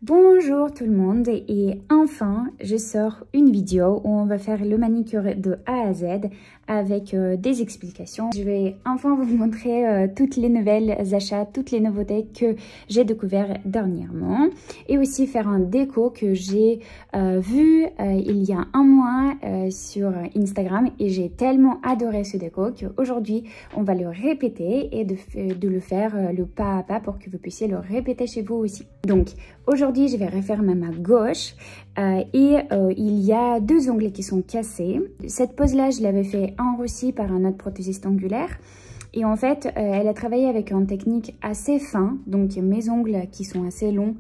Bonjour tout le monde et enfin je sors une vidéo où on va faire le manicure de A à Z avec des explications. Je vais enfin vous montrer toutes les nouvelles achats, toutes les nouveautés que j'ai découvert dernièrement et aussi faire un déco que j'ai vu il y a un mois sur Instagram et j'ai tellement adoré ce déco qu'aujourd'hui on va le répéter et de le faire le pas à pas pour que vous puissiez le répéter chez vous aussi. Donc aujourd'hui, je vais refaire ma main gauche il y a deux onglets qui sont cassés. Cette pose-là, je l'avais fait en Russie par un autre prothésiste ongulaire. Et en fait, elle a travaillé avec une technique assez fin. Donc, mes ongles qui sont assez longs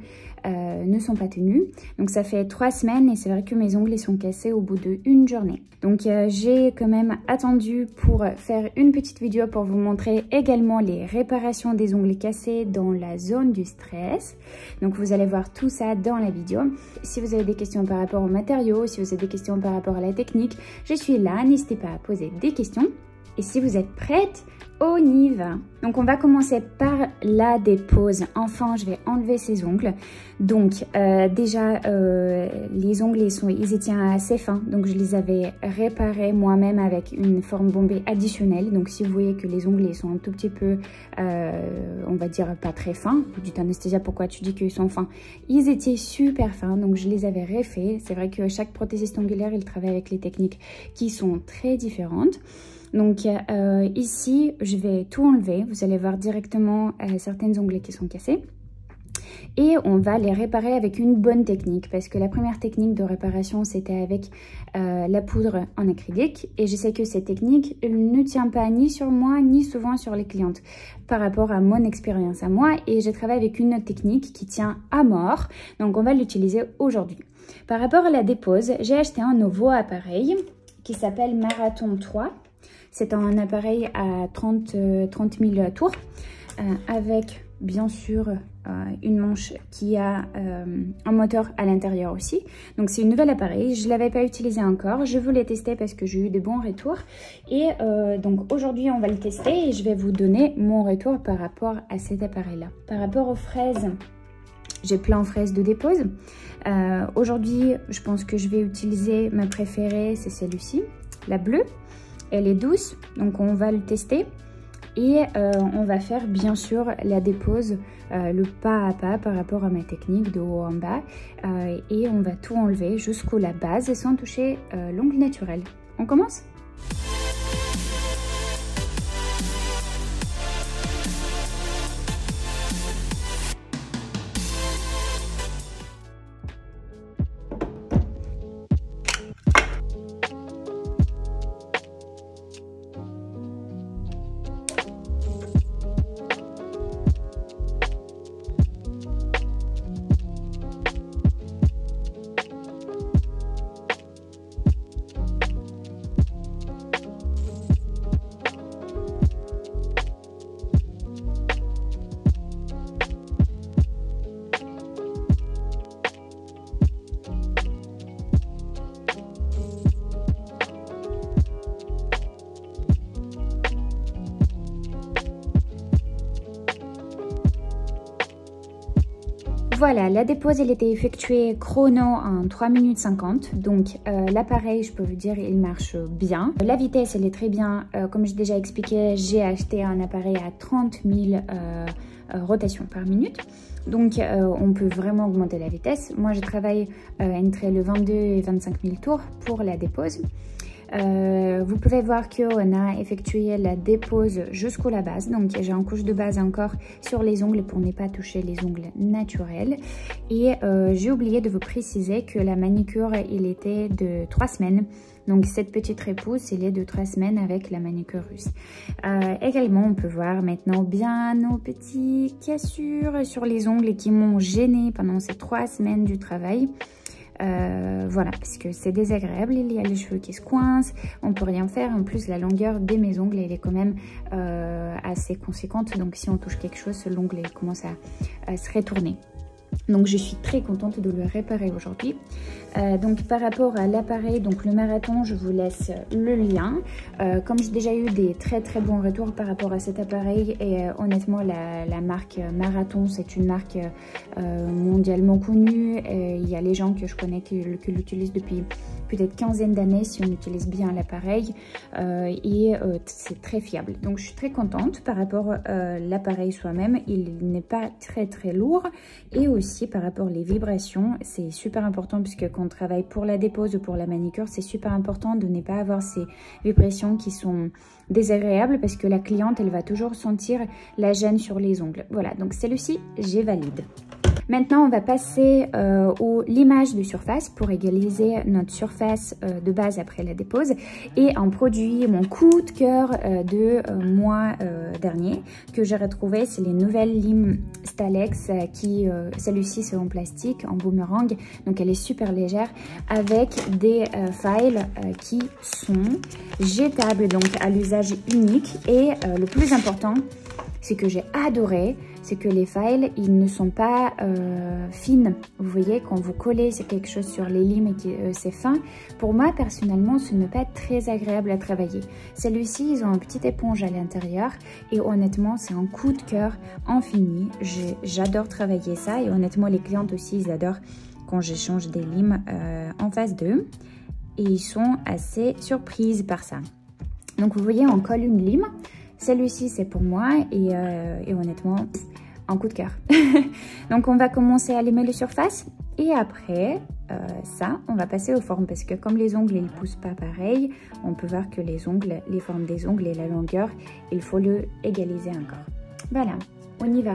ne sont pas tenus. Donc, ça fait 3 semaines et c'est vrai que mes ongles sont cassés au bout d'une journée. Donc, j'ai quand même attendu pour faire une petite vidéo pour vous montrer également les réparations des ongles cassés dans la zone du stress. Donc, vous allez voir tout ça dans la vidéo. Si vous avez des questions par rapport aux matériaux, si vous avez des questions par rapport à la technique, je suis là. N'hésitez pas à poser des questions. Et si vous êtes prête, on y va. Donc on va commencer par la dépose. Enfin, je vais enlever ces ongles. Donc déjà, les ongles, ils étaient assez fins. Donc je les avais réparés moi-même avec une forme bombée additionnelle. Donc si vous voyez que les ongles sont un tout petit peu, on va dire pas très fins. Vous dites Anastasia, pourquoi tu dis qu'ils sont fins? Ils étaient super fins, donc je les avais refaits. C'est vrai que chaque prothésiste ongulaire, il travaille avec les techniques qui sont très différentes. Donc ici, je vais tout enlever. Vous allez voir directement certains onglets qui sont cassés. Et on va les réparer avec une bonne technique. Parce que la première technique de réparation, c'était avec la poudre en acrylique. Et je sais que cette technique ne tient pas ni sur moi, ni souvent sur les clientes. Par rapport à mon expérience à moi. Et je travaille avec une autre technique qui tient à mort. Donc on va l'utiliser aujourd'hui. Par rapport à la dépose, j'ai acheté un nouveau appareil qui s'appelle Marathon 3. C'est un appareil à 30 000 tours avec bien sûr une manche qui a un moteur à l'intérieur aussi. Donc c'est un nouvel appareil, je ne l'avais pas utilisé encore, je voulais tester parce que j'ai eu de bons retours. Et donc aujourd'hui on va le tester et je vais vous donner mon retour par rapport à cet appareil-là. Par rapport aux fraises, j'ai plein de fraises de dépose. Aujourd'hui je pense que je vais utiliser ma préférée, c'est celle-ci, la bleue. Elle est douce, donc on va le tester et on va faire bien sûr la dépose, le pas à pas par rapport à ma technique de haut en bas et on va tout enlever jusqu'à la base sans toucher l'ongle naturel. On commence ? Voilà, la dépose, elle était effectuée chrono en 3 minutes 50. Donc, l'appareil, je peux vous dire, il marche bien. La vitesse, elle est très bien. Comme j'ai déjà expliqué, j'ai acheté un appareil à 30 000 rotations par minute. Donc, on peut vraiment augmenter la vitesse. Moi, je travaille entre le 22 et 25 000 tours pour la dépose. Vous pouvez voir qu'on a effectué la dépose jusqu'à la base. Donc j'ai une couche de base encore sur les ongles pour ne pas toucher les ongles naturels. Et j'ai oublié de vous préciser que la manicure, il était de 3 semaines. Donc cette petite repousse, il est de 3 semaines avec la manicure russe. Également, on peut voir maintenant bien nos petites cassures sur les ongles qui m'ont gêné pendant ces 3 semaines du travail. Voilà, parce que c'est désagréable, il y a les cheveux qui se coincent, on peut rien faire. En plus, la longueur de mes ongles, elle est quand même assez conséquente. Donc si on touche quelque chose, l'ongle commence à se retourner. Donc je suis très contente de le réparer aujourd'hui. Donc par rapport à l'appareil, donc le Marathon, je vous laisse le lien. Comme j'ai déjà eu des très bons retours par rapport à cet appareil et honnêtement la marque Marathon, c'est une marque mondialement connue. Il y a les gens que je connais qui l'utilisent depuis peut-être quinzaine d'années si on utilise bien l'appareil c'est très fiable. Donc je suis très contente par rapport à l'appareil soi-même. Il n'est pas très lourd et aussi par rapport aux vibrations, c'est super important puisque quand on travaille pour la dépose ou pour la manicure, c'est super important de ne pas avoir ces vibrations qui sont désagréables parce que la cliente, elle va toujours sentir la gêne sur les ongles. Voilà, donc celle-ci, j'ai valide. Maintenant, on va passer au limage de surface pour égaliser notre surface de base après la dépose. Et un produit, mon coup de cœur de mois dernier que j'ai retrouvé, c'est les nouvelles limes Stalex. Celle-ci, c'est en plastique, en boomerang. Donc, elle est super légère avec des files qui sont jetables, donc à l'usage unique. Et le plus important, c'est que j'ai adoré, c'est que les files, ils ne sont pas fines. Vous voyez, quand vous collez quelque chose sur les limes et que c'est fin, pour moi, personnellement, ce n'est pas très agréable à travailler. Celui-ci, ils ont une petite éponge à l'intérieur et honnêtement, c'est un coup de cœur infini. J'adore travailler ça et honnêtement, les clientes aussi, ils adorent quand j'échange des limes en face d'eux et ils sont assez surprises par ça. Donc, vous voyez, on colle une lime. Celui-ci, c'est pour moi et honnêtement, un coup de cœur. Donc, on va commencer à limer les surfaces et après, ça, on va passer aux formes parce que comme les ongles, ils ne poussent pas pareil, on peut voir que les formes des ongles et la longueur, il faut le égaliser encore. Voilà, on y va.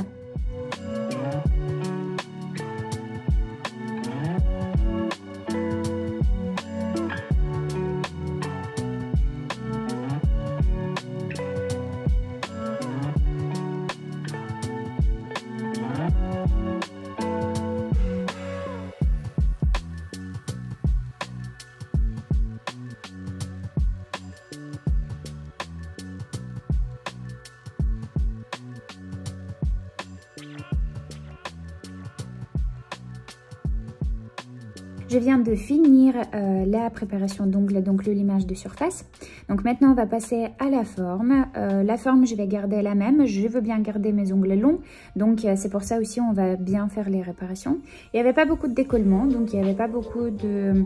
Je viens de finir la préparation d'ongles, donc le limage de surface. Donc maintenant, on va passer à la forme. La forme, je vais garder la même. Je veux bien garder mes ongles longs. Donc c'est pour ça aussi, on va bien faire les réparations. Il n'y avait pas beaucoup de décollement, donc il n'y avait pas beaucoup de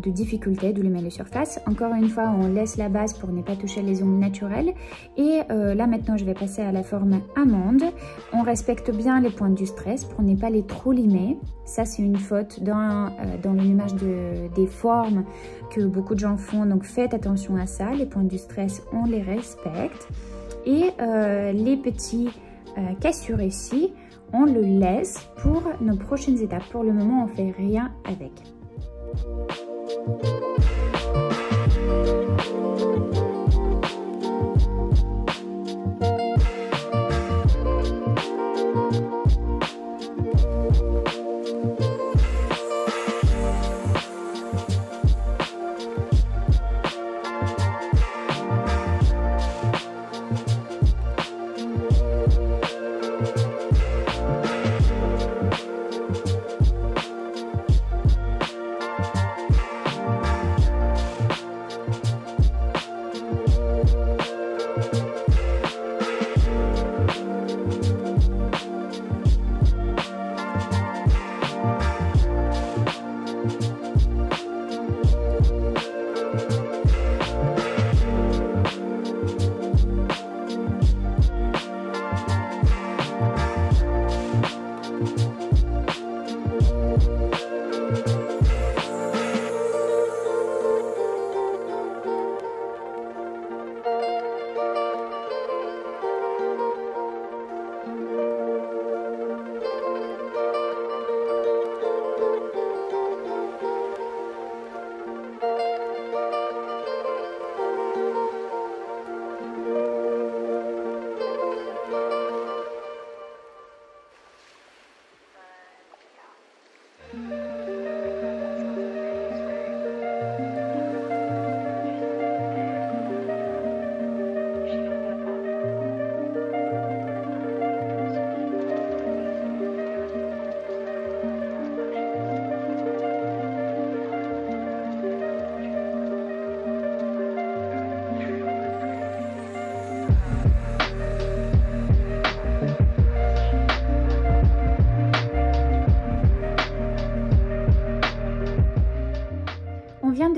difficultés de limer les surfaces. Encore une fois, on laisse la base pour ne pas toucher les ongles naturels. Et là maintenant, je vais passer à la forme amande. On respecte bien les points du stress pour ne pas les trop limer. Ça, c'est une faute dans le limage des formes que beaucoup de gens font. Donc, faites attention à ça. Les points du stress, on les respecte. Et les petits cassures ici, on le laisse pour nos prochaines étapes. Pour le moment, on ne fait rien avec.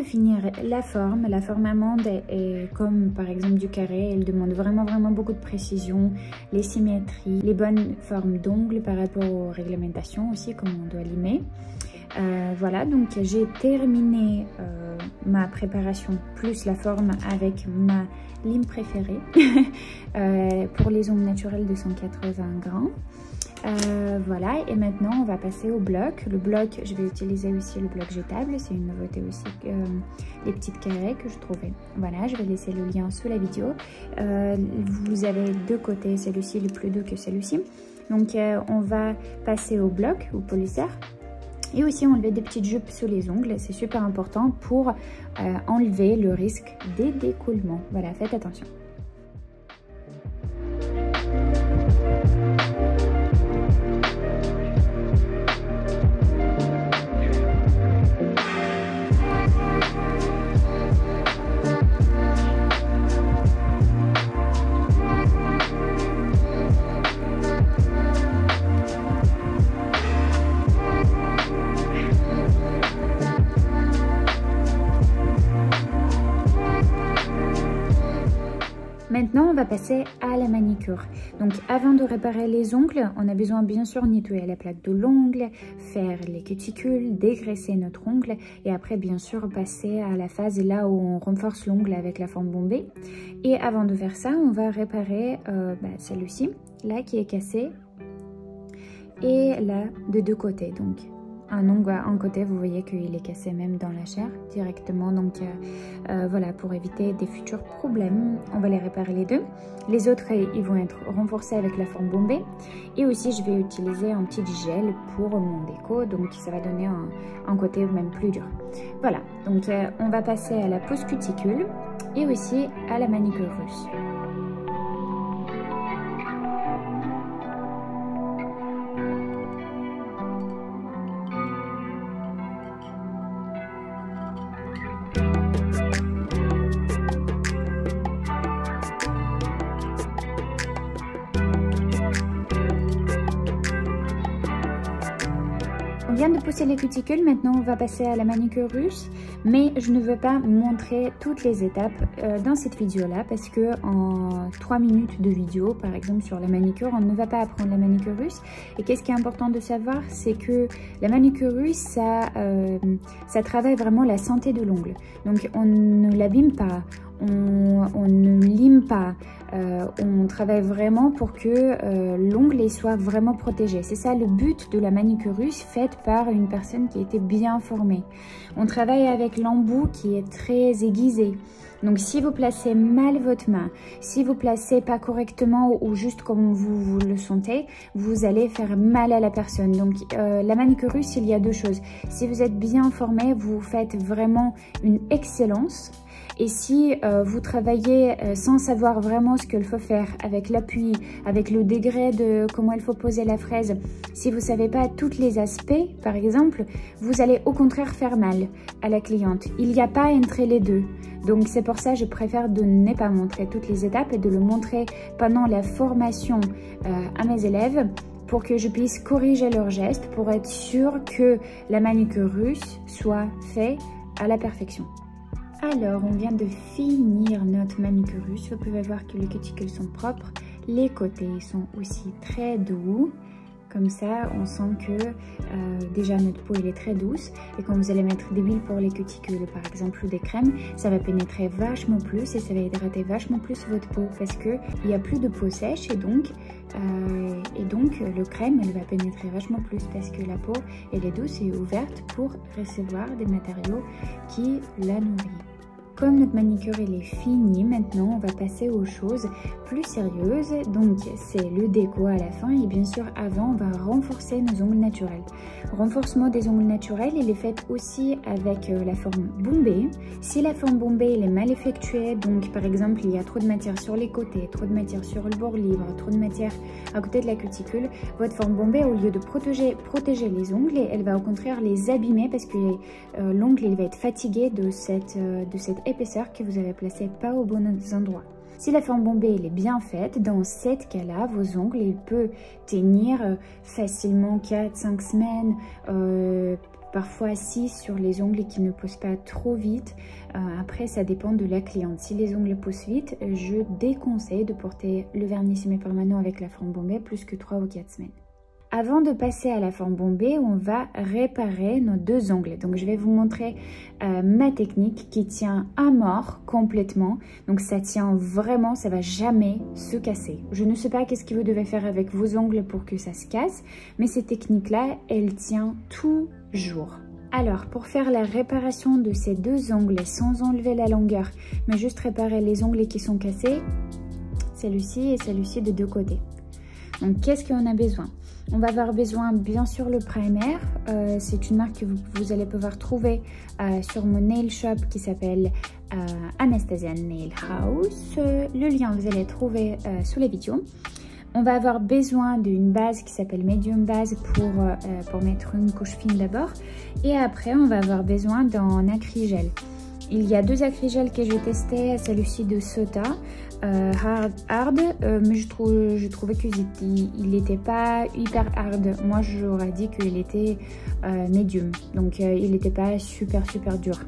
de finir la forme amande est comme par exemple du carré, elle demande vraiment beaucoup de précision, les symétries, les bonnes formes d'ongles par rapport aux réglementations aussi, comment on doit limer. Voilà, donc j'ai terminé ma préparation plus la forme avec ma lime préférée pour les ongles naturels de 180 grammes. Voilà, et maintenant on va passer au bloc. Le bloc, je vais utiliser aussi le bloc jetable, c'est une nouveauté aussi, les petites carrés que je trouvais. Voilà, je vais laisser le lien sous la vidéo. Vous avez deux côtés, celui-ci le plus doux que celui-ci. Donc on va passer au bloc, au polisseur. Et aussi enlever des petites jupes sous les ongles, c'est super important pour enlever le risque des découlements. Voilà, faites attention. Maintenant, on va passer à la manicure. Donc, avant de réparer les ongles, on a besoin bien sûr de nettoyer la plaque de l'ongle, faire les cuticules, dégraisser notre ongle et après, bien sûr, passer à la phase là où on renforce l'ongle avec la forme bombée. Et avant de faire ça, on va réparer celui-ci, là qui est cassé et là de deux côtés. Donc, un ongle à un côté, vous voyez qu'il est cassé même dans la chair directement. Donc voilà, pour éviter des futurs problèmes, on va les réparer les deux. Les autres, ils vont être renforcés avec la forme bombée. Et aussi, je vais utiliser un petit gel pour mon déco. Donc ça va donner un côté même plus dur. Voilà, donc on va passer à la pose cuticule et aussi à la manicure russe. On vient de pousser les cuticules, maintenant on va passer à la manicure russe, mais je ne veux pas montrer toutes les étapes dans cette vidéo là parce que en 3 minutes de vidéo par exemple sur la manicure, on ne va pas apprendre la manicure russe. Et qu'est-ce qui est important de savoir, c'est que la manicure russe, ça travaille vraiment la santé de l'ongle. Donc on ne l'abîme pas, on ne lime pas, on travaille vraiment pour que l'ongle soit vraiment protégé. C'est ça le but de la manicure russe faite par une personne qui était bien formée. On travaille avec l'embout qui est très aiguisé. Donc si vous placez mal votre main, si vous placez pas correctement ou juste comme vous le sentez, vous allez faire mal à la personne. Donc la manicure russe, il y a deux choses. Si vous êtes bien formé, vous faites vraiment une excellence. Et si vous travaillez sans savoir vraiment ce qu'il faut faire, avec l'appui, avec le degré de comment il faut poser la fraise, si vous ne savez pas tous les aspects, par exemple, vous allez au contraire faire mal à la cliente. Il n'y a pas entre les deux. Donc c'est pour ça que je préfère de ne pas montrer toutes les étapes et de le montrer pendant la formation à mes élèves pour que je puisse corriger leurs gestes, pour être sûr que la manicure russe soit faite à la perfection. Alors, on vient de finir notre manicure russe. Vous pouvez voir que les cuticules sont propres. Les côtés sont aussi très doux. Comme ça, on sent que déjà notre peau elle est très douce. Et quand vous allez mettre des huiles pour les cuticules, par exemple, ou des crèmes, ça va pénétrer vachement plus et ça va hydrater vachement plus votre peau parce qu'il n'y a plus de peau sèche et donc le crème elle va pénétrer vachement plus parce que la peau elle est douce et ouverte pour recevoir des matériaux qui la nourrissent. Comme notre manicure elle est finie, maintenant on va passer aux choses plus sérieuses. Donc c'est le déco à la fin et bien sûr avant on va renforcer nos ongles naturels. Renforcement des ongles naturels il est fait aussi avec la forme bombée. Si la forme bombée elle est mal effectuée, donc par exemple il y a trop de matière sur les côtés, trop de matière sur le bord libre, trop de matière à côté de la cuticule, votre forme bombée au lieu de protéger les ongles, elle va au contraire les abîmer parce que l'ongle il va être fatigué de cette épaisseur que vous avez placée pas au bon endroit. Si la forme bombée elle est bien faite, dans cette cas-là, vos ongles ils peuvent tenir facilement 4-5 semaines, parfois 6 sur les ongles qui ne poussent pas trop vite. Après, ça dépend de la cliente. Si les ongles poussent vite, je déconseille de porter le vernis semi-permanent avec la forme bombée plus que 3 ou 4 semaines. Avant de passer à la forme bombée, on va réparer nos 2 ongles. Donc, je vais vous montrer ma technique qui tient à mort complètement. Donc, ça tient vraiment, ça va jamais se casser. Je ne sais pas qu'est-ce que vous devez faire avec vos ongles pour que ça se casse, mais cette technique-là, elle tient toujours. Alors, pour faire la réparation de ces 2 ongles sans enlever la longueur, mais juste réparer les ongles qui sont cassés, celui-ci et celui-ci de 2 côtés. Donc, qu'est-ce qu'on a besoin? On va avoir besoin bien sûr le primer, c'est une marque que vous allez pouvoir trouver sur mon nail shop qui s'appelle Anastasia Nail House. Le lien vous allez trouver sous la vidéo. On va avoir besoin d'une base qui s'appelle Medium Base pour mettre une couche fine d'abord. Et après on va avoir besoin d'un acrygel. Il y a 2 acrygels que j'ai testés, celui-ci de Sota. Hard, mais je trouvais qu'il n'était pas hyper hard. Moi j'aurais dit qu'il était medium, donc il n'était pas super dur.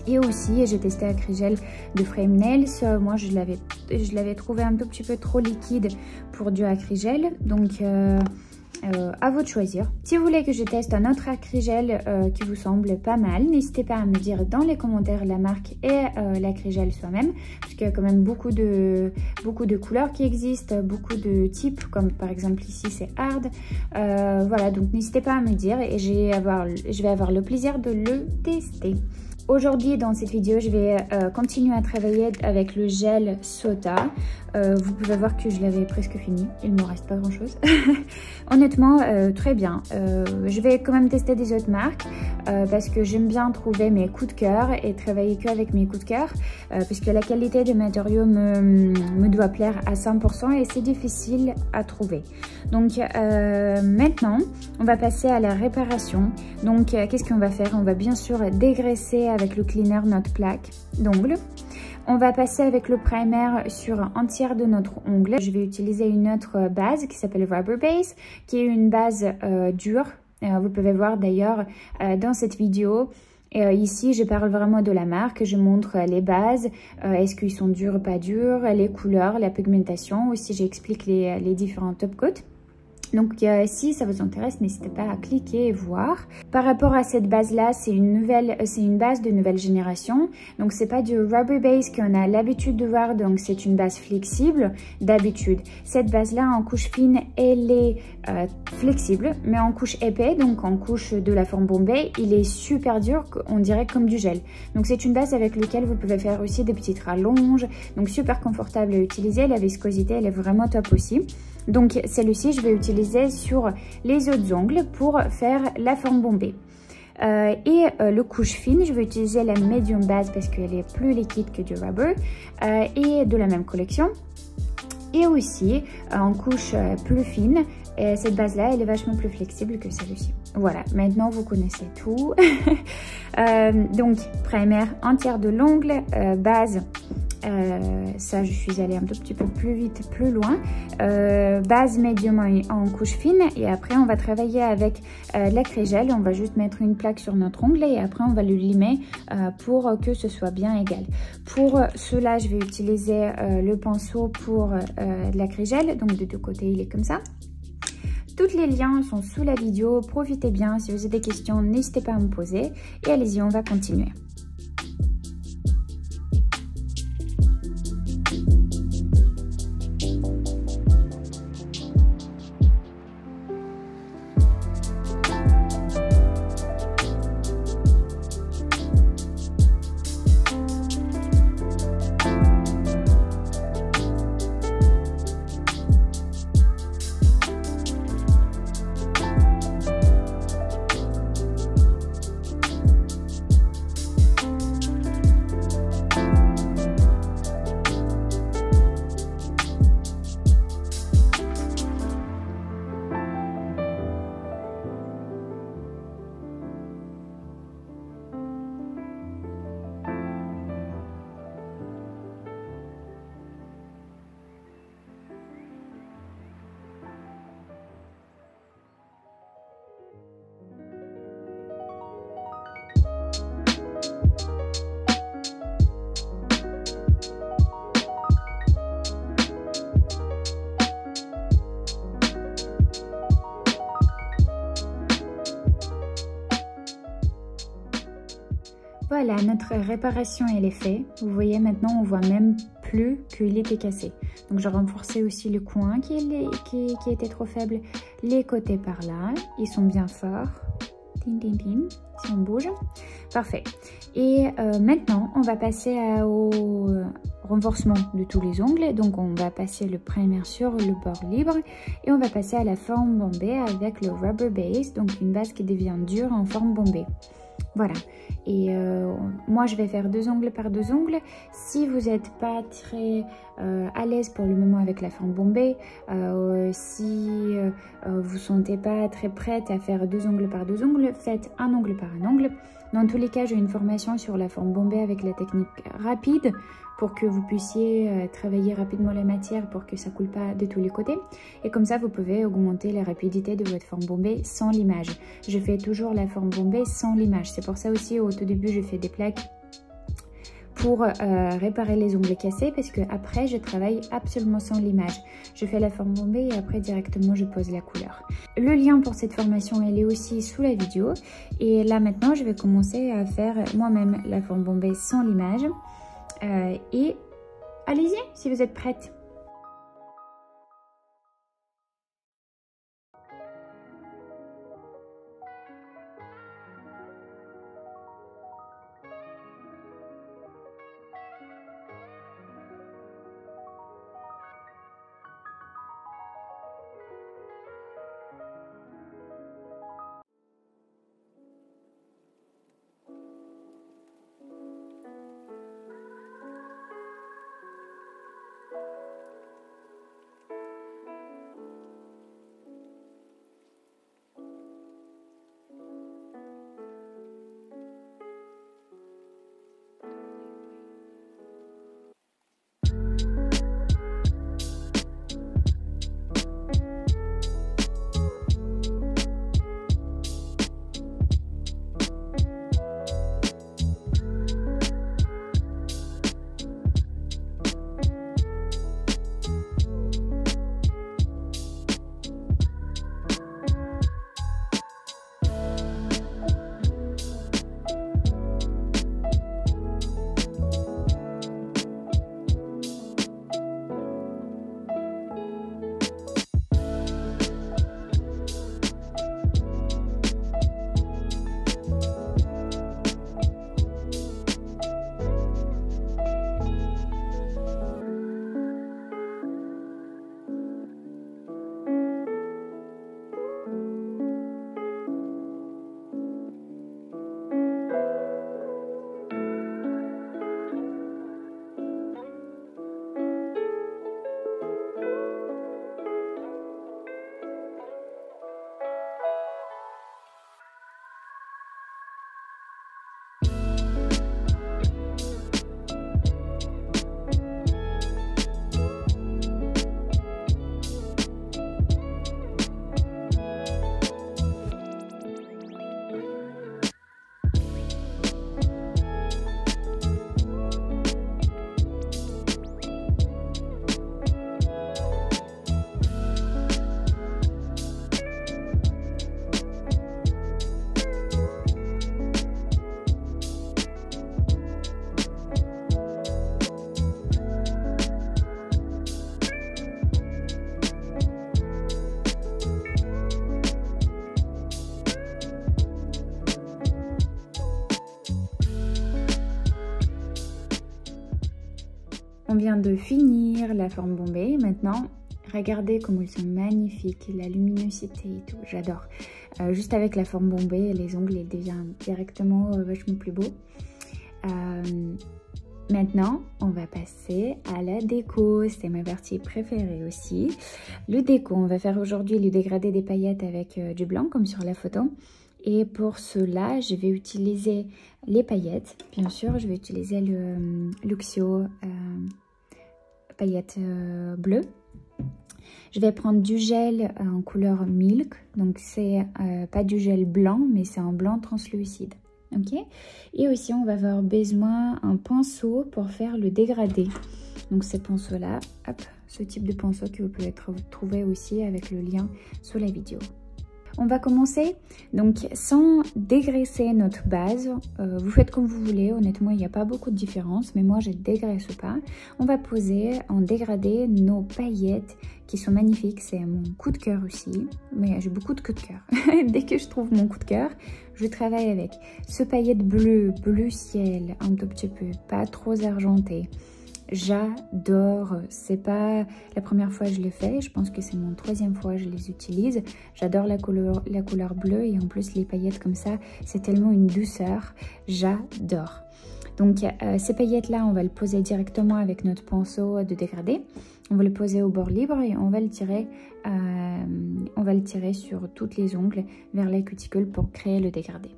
Et aussi j'ai testé acrygel de Frame Nails. Moi je l'avais trouvé un tout petit peu trop liquide pour du acrygel, donc à vous de choisir. Si vous voulez que je teste un autre acrygel qui vous semble pas mal, n'hésitez pas à me dire dans les commentaires la marque et l'acrygel soi-même, parce qu'il y a quand même beaucoup de couleurs qui existent, beaucoup de types, comme par exemple ici c'est hard. Voilà, donc n'hésitez pas à me dire et je vais avoir le plaisir de le tester. Aujourd'hui, dans cette vidéo, je vais continuer à travailler avec le gel Sota. Vous pouvez voir que je l'avais presque fini. Il ne me reste pas grand-chose. Honnêtement, très bien. Je vais quand même tester des autres marques parce que j'aime bien trouver mes coups de cœur et travailler qu'avec mes coups de cœur puisque la qualité des matériaux me doit plaire à 100% et c'est difficile à trouver. Donc maintenant, on va passer à la réparation. Donc qu'est-ce qu'on va faire? On va bien sûr dégraisser avec le cleaner notre plaque d'ongle. On va passer avec le primer sur un tiers de notre ongle. Je vais utiliser une autre base qui s'appelle Rubber Base, qui est une base dure. Vous pouvez voir d'ailleurs dans cette vidéo. Ici, je parle vraiment de la marque. Je montre les bases. Est-ce qu'ils sont durs ou pas durs, les couleurs, la pigmentation. Aussi, j'explique les différents top coats. Donc si ça vous intéresse, n'hésitez pas à cliquer et voir. Par rapport à cette base-là, c'est une base de nouvelle génération. Donc c'est pas du rubber base qu'on a l'habitude de voir, donc c'est une base flexible d'habitude. Cette base-là en couche fine, elle est flexible, mais en couche épais, donc en couche de la forme bombée, il est super dur, on dirait comme du gel. Donc c'est une base avec laquelle vous pouvez faire aussi des petites rallonges, donc super confortable à utiliser. La viscosité, elle est vraiment top aussi. Donc celle-ci, je vais utiliser sur les autres ongles pour faire la forme bombée. Le couche fine, je vais utiliser la medium base parce qu'elle est plus liquide que du rubber et de la même collection. Et aussi en couche plus fine, cette base-là, elle est vachement plus flexible que celle-ci. Voilà, maintenant vous connaissez tout. Donc primer entière de l'ongle, base. Ça je suis allée un tout petit peu plus vite, plus loin, base médium en couche fine et après on va travailler avec l'acrygel. On va juste mettre une plaque sur notre ongle et après on va le limer pour que ce soit bien égal. Pour cela je vais utiliser le pinceau pour l'acrygel, donc de 2 côtés il est comme ça. Tous les liens sont sous la vidéo, profitez bien. Si vous avez des questions, n'hésitez pas à me poser et allez-y, on va continuer. Voilà, notre réparation elle est faite. Vous voyez maintenant, on voit même plus qu'il était cassé. Donc j'ai renforcé aussi le coin qui était trop faible. Les côtés par là, ils sont bien forts. Tin, tin, tin. Si on bouge. Parfait. Et maintenant, on va passer au renforcement de tous les ongles. Donc on va passer le primer sur le bord libre et on va passer à la forme bombée avec le rubber base, donc une base qui devient dure en forme bombée. Voilà, et moi je vais faire 2 ongles par 2 ongles. Si vous n'êtes pas très à l'aise pour le moment avec la forme bombée, si vous ne sentez pas très prête à faire 2 ongles par 2 ongles, faites un ongle par un ongle. Dans tous les cas, j'ai une formation sur la forme bombée avec la technique rapide pour que vous puissiez travailler rapidement la matière pour que ça ne coule pas de tous les côtés. Et comme ça, vous pouvez augmenter la rapidité de votre forme bombée sans limage. Je fais toujours la forme bombée sans limage. C'est pour ça aussi, au tout début, je fais des plaques pour réparer les ongles cassés parce que après je travaille absolument sans limage. Je fais la forme bombée et après directement je pose la couleur. Le lien pour cette formation elle est aussi sous la vidéo et là maintenant je vais commencer à faire moi-même la forme bombée sans limage et allez-y si vous êtes prête. On vient de finir la forme bombée. Maintenant, regardez comme ils sont magnifiques, la luminosité et tout, j'adore. Juste avec la forme bombée, les ongles ils deviennent directement vachement plus beaux. Maintenant, on va passer à la déco. C'est ma partie préférée aussi. Le déco, on va faire aujourd'hui le dégradé des paillettes avec du blanc comme sur la photo. Et pour cela, je vais utiliser les paillettes. Bien sûr, je vais utiliser le Luxio paillettes bleues. Je vais prendre du gel en couleur milk. Donc, c'est pas du gel blanc, mais c'est un blanc translucide. Ok. Et aussi, on va avoir besoin d'un pinceau pour faire le dégradé. Donc, ces pinceaux-là, hop, ce type de pinceau que vous pouvez trouver aussi avec le lien sous la vidéo. On va commencer donc sans dégraisser notre base. Vous faites comme vous voulez, honnêtement il n'y a pas beaucoup de différence, mais moi je ne dégraisse pas. On va poser en dégradé nos paillettes qui sont magnifiques, c'est mon coup de cœur aussi, mais j'ai beaucoup de coups de cœur. Dès que je trouve mon coup de cœur, je travaille avec ce paillette bleu ciel, un tout petit peu, pas trop argenté. J'adore, c'est pas la première fois que je les fais, je pense que c'est mon troisième fois que je les utilise. J'adore la couleur bleue et en plus les paillettes comme ça, c'est tellement une douceur, j'adore. Donc ces paillettes là, on va le poser directement avec notre pinceau de dégradé. On va le poser au bord libre et on va le tirer sur toutes les ongles vers la cuticule pour créer le dégradé.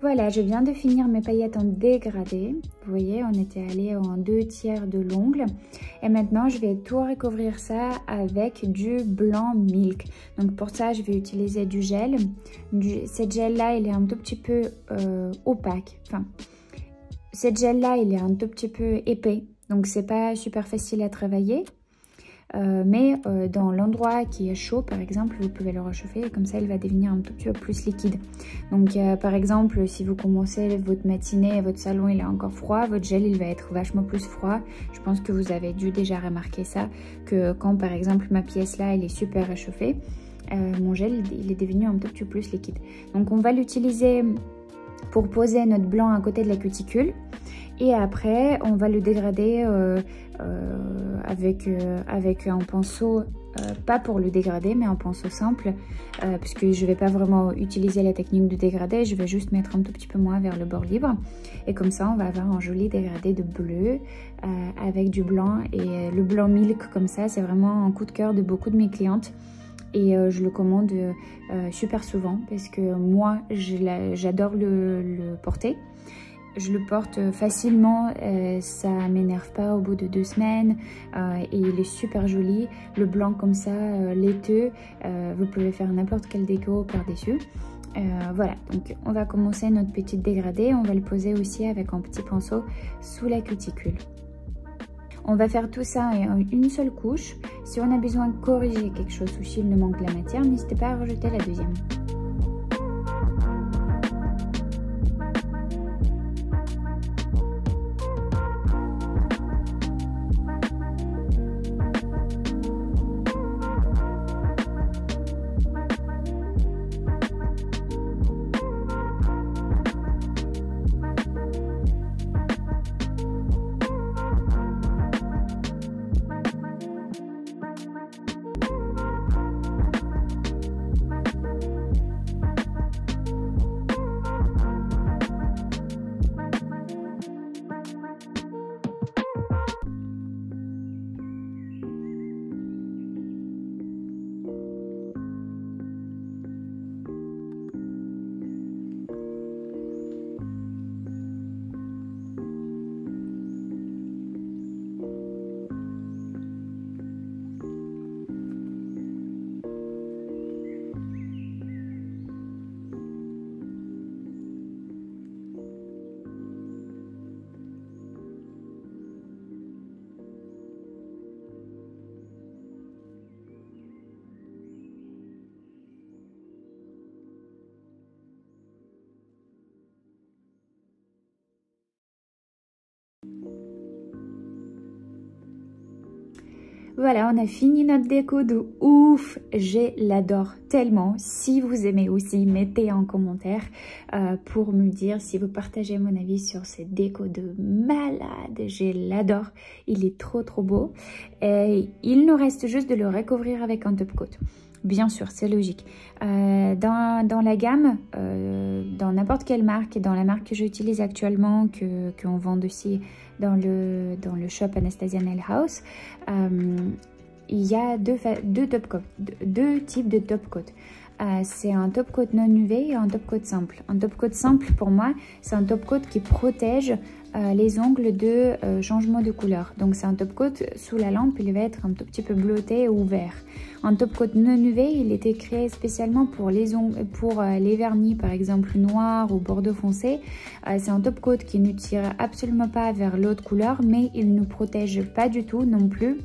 Voilà, je viens de finir mes paillettes en dégradé. Vous voyez, on était allé en 2/3 de l'ongle. Et maintenant, je vais tout recouvrir ça avec du blanc milk. Donc pour ça, je vais utiliser du gel. Cette gel-là, il est un tout petit peu opaque. Enfin, cette gel-là, il est un tout petit peu épais. Donc c'est pas super facile à travailler. Mais dans l'endroit qui est chaud par exemple, vous pouvez le réchauffer et comme ça il va devenir un tout petit peu plus liquide. Donc par exemple, si vous commencez votre matinée et votre salon il est encore froid, votre gel il va être vachement plus froid. Je pense que vous avez dû déjà remarquer ça, que quand par exemple ma pièce là elle est super réchauffée, mon gel il est devenu un tout petit peu plus liquide. Donc on va l'utiliser pour poser notre blanc à côté de la cuticule. Et après, on va le dégrader avec un pinceau, pas pour le dégrader, mais un pinceau simple, puisque je ne vais pas vraiment utiliser la technique de dégradé, je vais juste mettre un tout petit peu moins vers le bord libre. Et comme ça, on va avoir un joli dégradé de bleu avec du blanc. Et le blanc milk comme ça, c'est vraiment un coup de cœur de beaucoup de mes clientes. Et je le commande super souvent parce que moi, j'adore le porter. Je le porte facilement, ça m'énerve pas au bout de 2 semaines et il est super joli. Le blanc comme ça, laiteux, vous pouvez faire n'importe quel déco par-dessus. Voilà, donc on va commencer notre petite dégradé. On va le poser aussi avec un petit pinceau sous la cuticule. On va faire tout ça en une seule couche. Si on a besoin de corriger quelque chose ou s'il nous manque de la matière, n'hésitez pas à rajouter la deuxième. Voilà, on a fini notre déco de ouf. Je l'adore tellement. Si vous aimez aussi, mettez en commentaire pour me dire si vous partagez mon avis sur cette déco de malade. Je l'adore. Il est trop beau. Et il nous reste juste de le recouvrir avec un top coat. Bien sûr, c'est logique. Dans la gamme, dans n'importe quelle marque, dans la marque que j'utilise actuellement, qu'on vend aussi dans le shop Anastasia Nail House, il y a deux types de top coat. C'est un top coat non UV et un top coat simple. Un top coat simple, pour moi, c'est un top coat qui protège les ongles de changement de couleur. Donc c'est un top coat sous la lampe, il va être un tout petit peu bleuté ou vert. Un top coat non UV, il était créé spécialement pour les ongles, pour les vernis par exemple noirs ou bordeaux foncé. C'est un top coat qui ne tire absolument pas vers l'autre couleur, mais il ne protège pas du tout non plus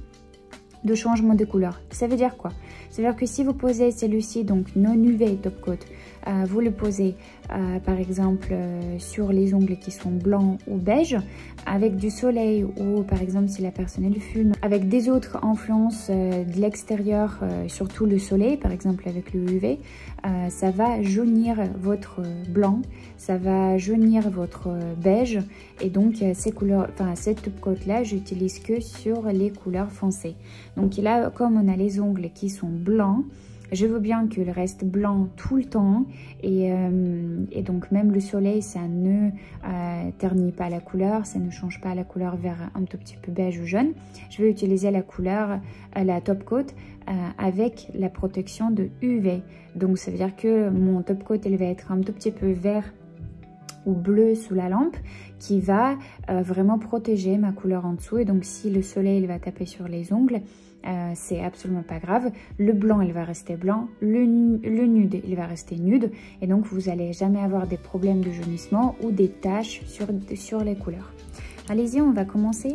de changement de couleur. Ça veut dire quoi? Ça veut dire que si vous posez celui-ci, donc non UV top coat, vous le posez par exemple sur les ongles qui sont blancs ou beige, avec du soleil ou par exemple si la personne elle fume, avec des autres influences de l'extérieur, surtout le soleil par exemple avec le UV, ça va jaunir votre blanc, ça va jaunir votre beige, et donc ces couleurs, enfin cette top coat là j'utilise que sur les couleurs foncées. Donc là, comme on a les ongles qui sont blancs, je veux bien qu'il reste blanc tout le temps, et donc même le soleil ça ne ternit pas la couleur, ça ne change pas la couleur vers un tout petit peu beige ou jaune. Je vais utiliser la couleur, la top coat avec la protection de UV. Donc ça veut dire que mon top coat elle va être un tout petit peu vert ou bleu sous la lampe, qui va vraiment protéger ma couleur en dessous. Et donc si le soleil il va taper sur les ongles, c'est absolument pas grave. Le blanc il va rester blanc, le nude il va rester nude, et donc vous allez jamais avoir des problèmes de jaunissement ou des taches sur les couleurs. Allez-y, on va commencer.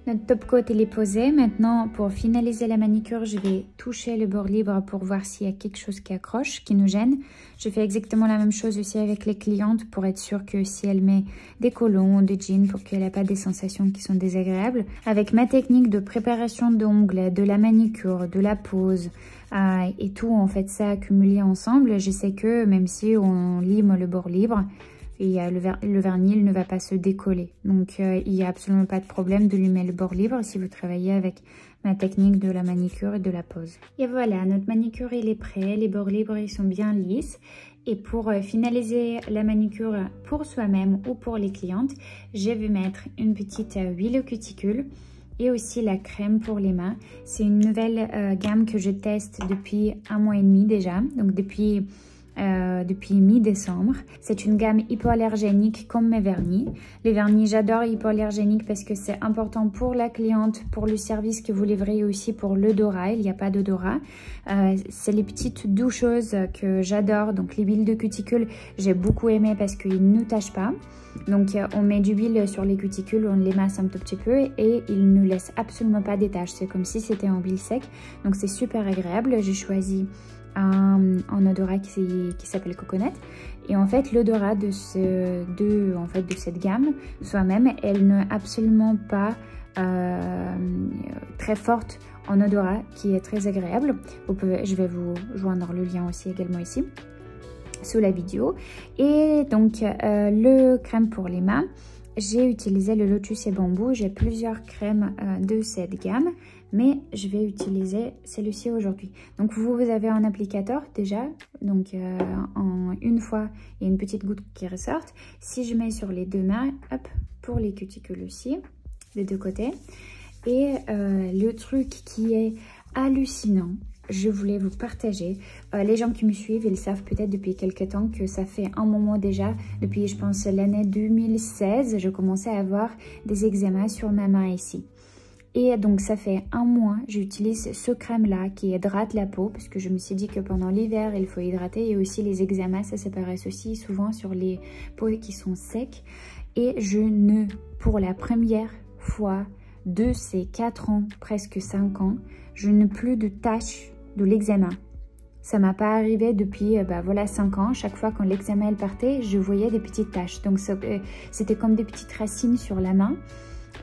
Notre top coat il est posé. Maintenant, pour finaliser la manicure, je vais toucher le bord libre pour voir s'il y a quelque chose qui accroche, qui nous gêne. Je fais exactement la même chose aussi avec les clientes pour être sûre que si elle met des collants, des jeans, pour qu'elle n'ait pas des sensations qui sont désagréables. Avec ma technique de préparation d'ongles, de la manicure, de la pose et tout, en fait, ça accumulé ensemble, je sais que même si on lime le bord libre, et le vernis il ne va pas se décoller. Donc il n'y a absolument pas de problème de limer le bord libre si vous travaillez avec ma technique de la manicure et de la pose. Et voilà, notre manicure il est prêt, les bords libres ils sont bien lisses. Et pour finaliser la manicure pour soi-même ou pour les clientes, je vais mettre une petite huile au cuticule et aussi la crème pour les mains. C'est une nouvelle gamme que je teste depuis 1 mois et demi déjà, donc depuis mi-décembre. C'est une gamme hypoallergénique comme mes vernis. Les vernis, j'adore hypoallergénique parce que c'est important pour la cliente, pour le service que vous livrez et aussi pour l'odorat. Il n'y a pas d'odorat. C'est les petites doucheuses que j'adore. Donc les huiles de cuticule, j'ai beaucoup aimé parce qu'ils ne tâchent pas. Donc on met du huile sur les cuticules, on les masse un tout petit peu et ils ne laissent absolument pas des taches. C'est comme si c'était en huile sec. Donc c'est super agréable. J'ai choisi un odorat qui s'appelle Coconut, et en fait l'odorat de cette gamme soi-même, elle n'est absolument pas très forte en odorat, qui est très agréable. Je vais vous joindre le lien aussi également ici sous la vidéo. Et donc le crème pour les mains, j'ai utilisé le Lotus et Bambou. J'ai plusieurs crèmes de cette gamme, mais je vais utiliser celle-ci aujourd'hui. Donc vous avez un applicateur déjà, donc en une fois il y a une petite goutte qui ressort. Si je mets sur les deux mains, hop, pour les cuticules aussi, des deux côtés. Et le truc qui est hallucinant, je voulais vous partager. Les gens qui me suivent, ils savent peut-être depuis quelques temps que ça fait un moment déjà, depuis je pense l'année 2016, je commençais à avoir des eczémas sur ma main ici. Et donc ça fait un mois, j'utilise ce crème-là qui hydrate la peau, parce que je me suis dit que pendant l'hiver, il faut hydrater. Et aussi les eczémas, ça s'apparaît aussi souvent sur les peaux qui sont secs. Et je ne, pour la première fois de ces 4 ans, presque 5 ans, je n'ai plus de taches de l'eczéma. Ça m'a pas arrivé depuis voilà 5 ans. Chaque fois quand l'eczéma elle partait, je voyais des petites taches. Donc c'était comme des petites racines sur la main.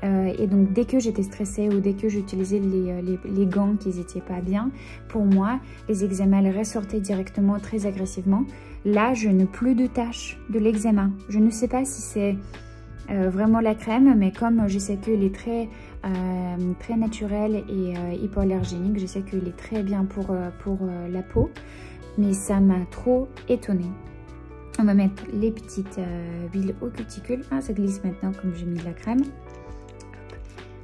Et donc dès que j'étais stressée ou dès que j'utilisais les gants qui n'étaient pas bien, pour moi, les eczémas elles ressortaient directement très agressivement. Là, je n'ai plus de taches de l'eczéma. Je ne sais pas si c'est vraiment la crème, mais comme je sais qu'il est très naturel et hypoallergénique, je sais qu'il est très bien pour la peau, mais ça m'a trop étonnée. On va mettre les petites huiles aux cuticules. Ah, ça glisse maintenant comme j'ai mis de la crème.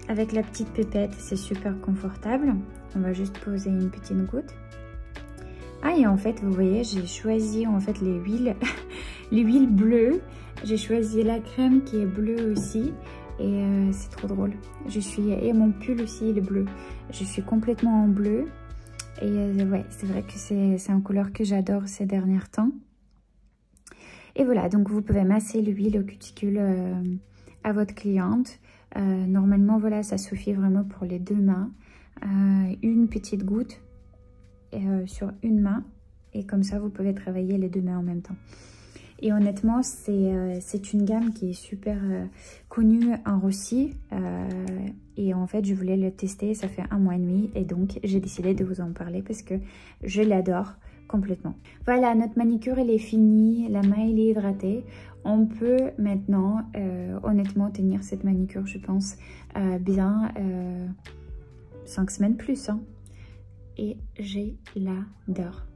Avec la petite pipette, c'est super confortable. On va juste poser une petite goutte. Ah, et en fait, vous voyez, j'ai choisi en fait les huiles, les huiles bleues. J'ai choisi la crème qui est bleue aussi. Et c'est trop drôle. Et mon pull aussi, il est bleu. Je suis complètement en bleu. Et ouais, c'est vrai que c'est une couleur que j'adore ces derniers temps. Et voilà, donc vous pouvez masser l'huile aux cuticules à votre cliente. Normalement, voilà, ça suffit vraiment pour les deux mains. Une petite goutte sur une main. Et comme ça, vous pouvez travailler les deux mains en même temps. Et honnêtement, c'est une gamme qui est super connue en Russie. Et en fait, je voulais le tester, ça fait 1 mois et demi. Et donc, j'ai décidé de vous en parler parce que je l'adore complètement. Voilà, notre manicure, elle est finie. La main, elle est hydratée. On peut maintenant, honnêtement, tenir cette manicure, je pense, bien 5 semaines plus. Hein. Et je l'adore.